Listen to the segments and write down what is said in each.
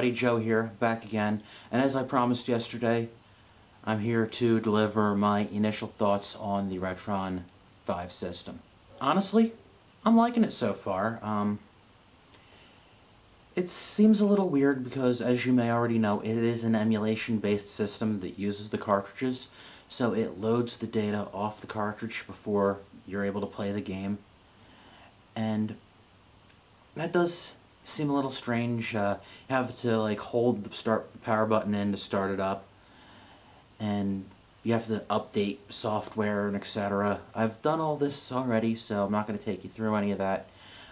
everybody, Joe here, back again, and as I promised yesterday, I'm here to deliver my initial thoughts on the Retron 5 system. Honestly, I'm liking it so far. It seems a little weird because, as you may already know, it is an emulation-based system that uses the cartridges, so it loads the data off the cartridge before you're able to play the game, and that does seem a little strange. You have to hold the power button in to start it up, and you have to update software and etc. I've done all this already, so I'm not going to take you through any of that.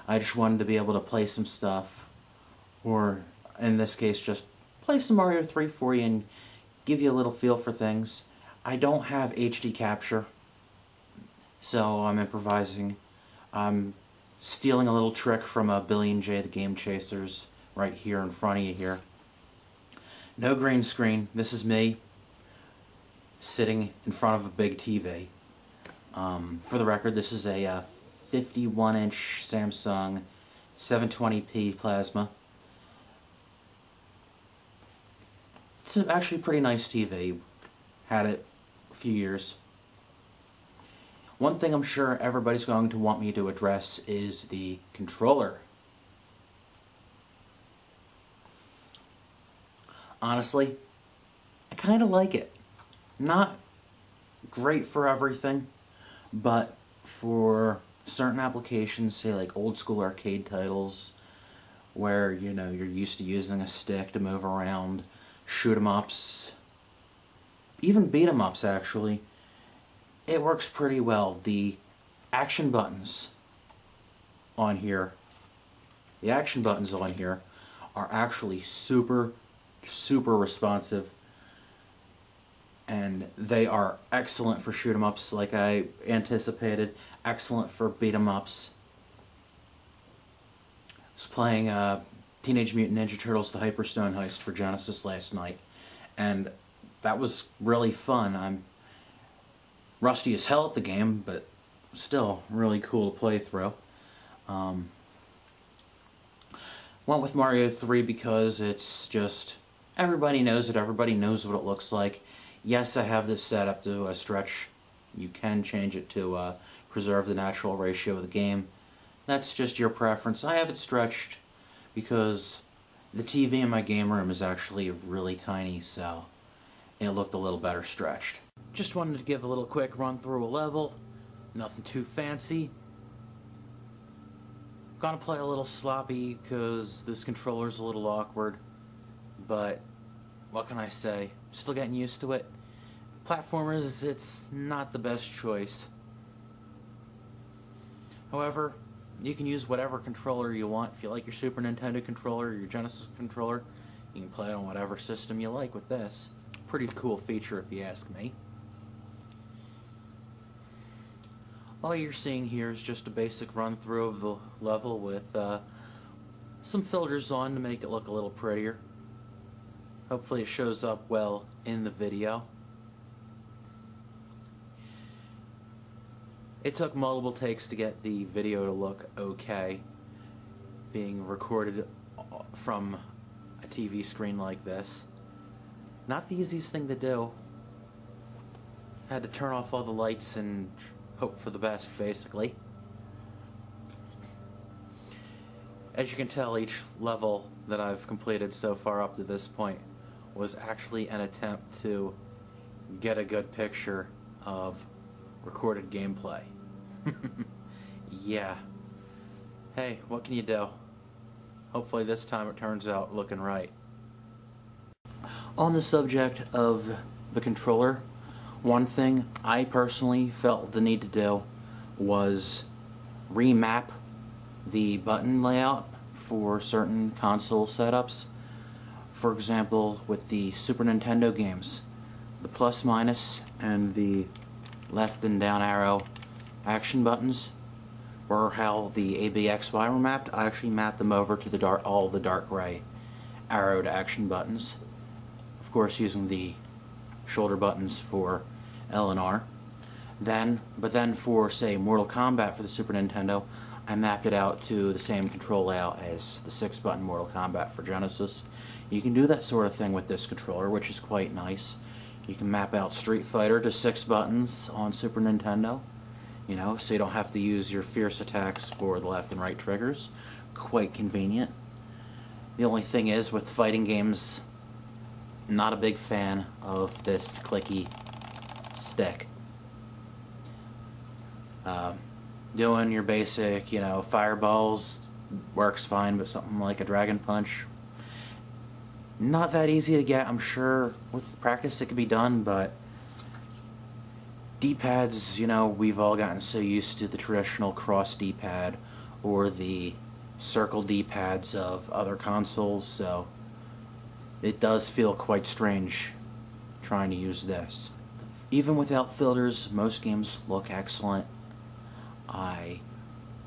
I just wanted to be able to play some stuff, or in this case just play some Mario 3 for you and give you a little feel for things. I don't have HD capture, so I'm improvising. I'm stealing a little trick from Billy and Jay the Game Chasers right here in front of you here. No green screen. This is me sitting in front of a big TV. For the record, this is a 51-inch Samsung 720p plasma. It's actually a pretty nice TV. Had it a few years. One thing I'm sure everybody's going to want me to address is the controller. Honestly, I kind of like it. Not great for everything, but for certain applications, say like old school arcade titles, where you're used to using a stick to move around, shoot 'em ups, even beat 'em ups actually. It works pretty well. The action buttons on here, are actually super responsive, and they are excellent for shoot 'em ups like I anticipated, excellent for beat 'em ups. I was playing Teenage Mutant Ninja Turtles: The Hyperstone Heist for Genesis last night, and that was really fun. I'm rusty as hell at the game, but still really cool to play through. Went with Mario 3 because it's just, everybody knows it, everybody knows what it looks like. Yes, I have this set up to stretch. You can change it to preserve the natural ratio of the game. That's just your preference. I have it stretched because the TV in my game room is actually really tiny, so it looked a little better stretched. Just wanted to give a little quick run through a level. Nothing too fancy. Gonna play a little sloppy because this controller's a little awkward, but what can I say? Still getting used to it. Platformers, it's not the best choice. However, you can use whatever controller you want. If you like your Super Nintendo controller or your Genesis controller, you can play it on whatever system you like with this. Pretty cool feature if you ask me. All you're seeing here is just a basic run through of the level with some filters on to make it look a little prettier. Hopefully it shows up well in the video. It took multiple takes to get the video to look okay, being recorded from a TV screen like this. Not the easiest thing to do. Had to turn off all the lights and hope for the best, basically. As you can tell, each level that I've completed so far up to this point was actually an attempt to get a good picture of recorded gameplay. Yeah. Hey, what can you do? Hopefully this time it turns out looking right. On the subject of the controller, one thing I personally felt the need to do was remap the button layout for certain console setups. For example, with the Super Nintendo games, the plus minus and the left and down arrow action buttons were how the ABXY were mapped. I actually mapped them over to all the dark gray arrowed action buttons. Of course, using the shoulder buttons for L and R. But then for, say, Mortal Kombat for the Super Nintendo, I mapped it out to the same control layout as the 6-button Mortal Kombat for Genesis. You can do that sort of thing with this controller, which is quite nice. You can map out Street Fighter to 6 buttons on Super Nintendo, you know, so you don't have to use your fierce attacks for the left and right triggers. Quite convenient. The only thing is, with fighting games, not a big fan of this clicky stick. Doing your basic, you know, fireballs works fine, but something like a Dragon Punch, not that easy to get. I'm sure with practice it could be done, but D-pads, you know, we've all gotten so used to the traditional cross D-pad or the circle D-pads of other consoles, so it does feel quite strange trying to use this. Even without filters, most games look excellent. I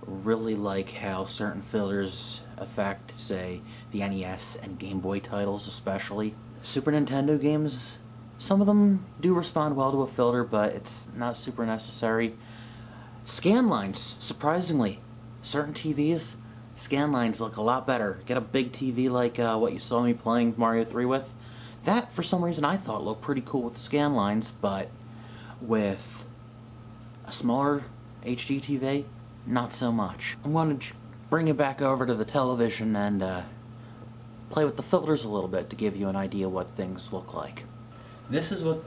really like how certain filters affect, say, the NES and Game Boy titles especially. Super Nintendo games, some of them do respond well to a filter, but it's not super necessary. Scan lines, surprisingly. Certain TVs, scan lines look a lot better. Get a big TV like what you saw me playing Mario 3 with. That, for some reason, I thought looked pretty cool with the scan lines, but with a smaller HD TV, not so much. I'm going to bring it back over to the television and play with the filters a little bit to give you an idea what things look like. This is what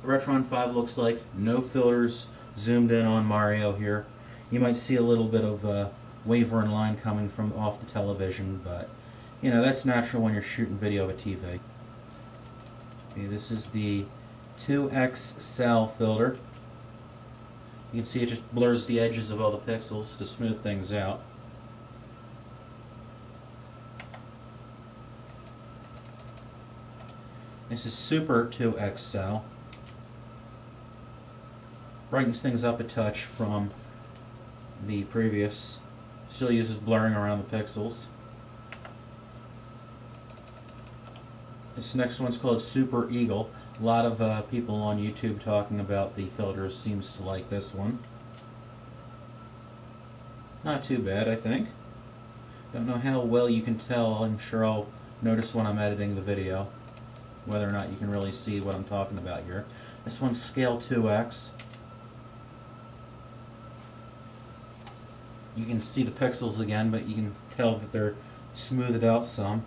Retron 5 looks like. No filters, zoomed in on Mario here. You might see a little bit of wavering line coming from off the television, but you know, that's natural when you're shooting video of a TV. Okay, this is the 2X Sal filter. You can see it just blurs the edges of all the pixels to smooth things out. This is Super 2X Sal. Brightens things up a touch from the previous. Still uses blurring around the pixels. This next one's called Super Eagle. A lot of people on YouTube talking about the filters seems to like this one. Not too bad, I think. Don't know how well you can tell. I'm sure I'll notice when I'm editing the video whether or not you can really see what I'm talking about here. This one's Scale 2X. You can see the pixels again, but you can tell that they're smoothed out some.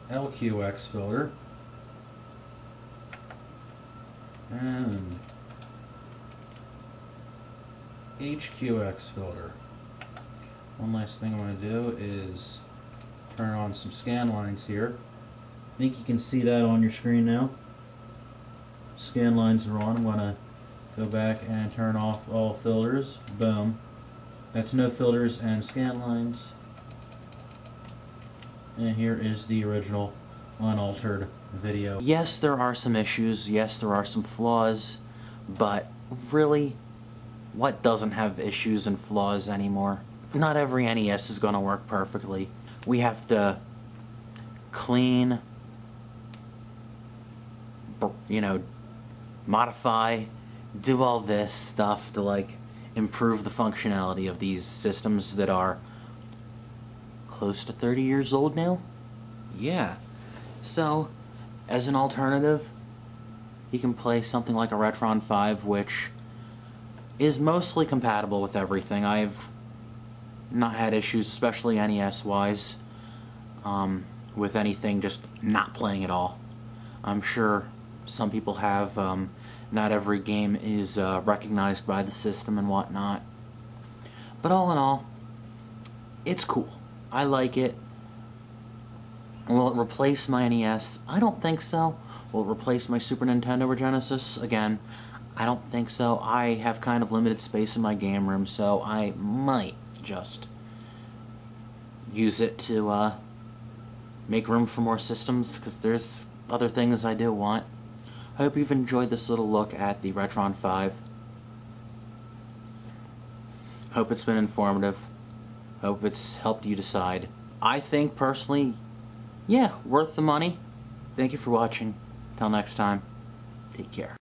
LQX filter. And HQX filter. One last thing I'm going to do is turn on some scan lines here. I think you can see that on your screen now. Scan lines are on. I'm going to go back and turn off all filters. Boom. That's no filters and scan lines. And here is the original unaltered video. Yes, there are some issues. Yes, there are some flaws. But really, what doesn't have issues and flaws anymore? Not every NES is going to work perfectly. We have to clean, you know, modify, do all this stuff to like improve the functionality of these systems that are close to 30 years old now? Yeah. So, as an alternative, you can play something like a Retron 5, which is mostly compatible with everything. I've not had issues, especially NES-wise, with anything just not playing at all. I'm sure some people have. Not every game is recognized by the system and whatnot. But all in all, it's cool. I like it. Will it replace my NES? I don't think so. Will it replace my Super Nintendo or Genesis? Again, I don't think so. I have kind of limited space in my game room, so I might just use it to make room for more systems, because there's other things I do want. Hope you've enjoyed this little look at the Retron 5. Hope it's been informative. Hope it's helped you decide. I think, personally, yeah, worth the money. Thank you for watching. Till next time. Take care.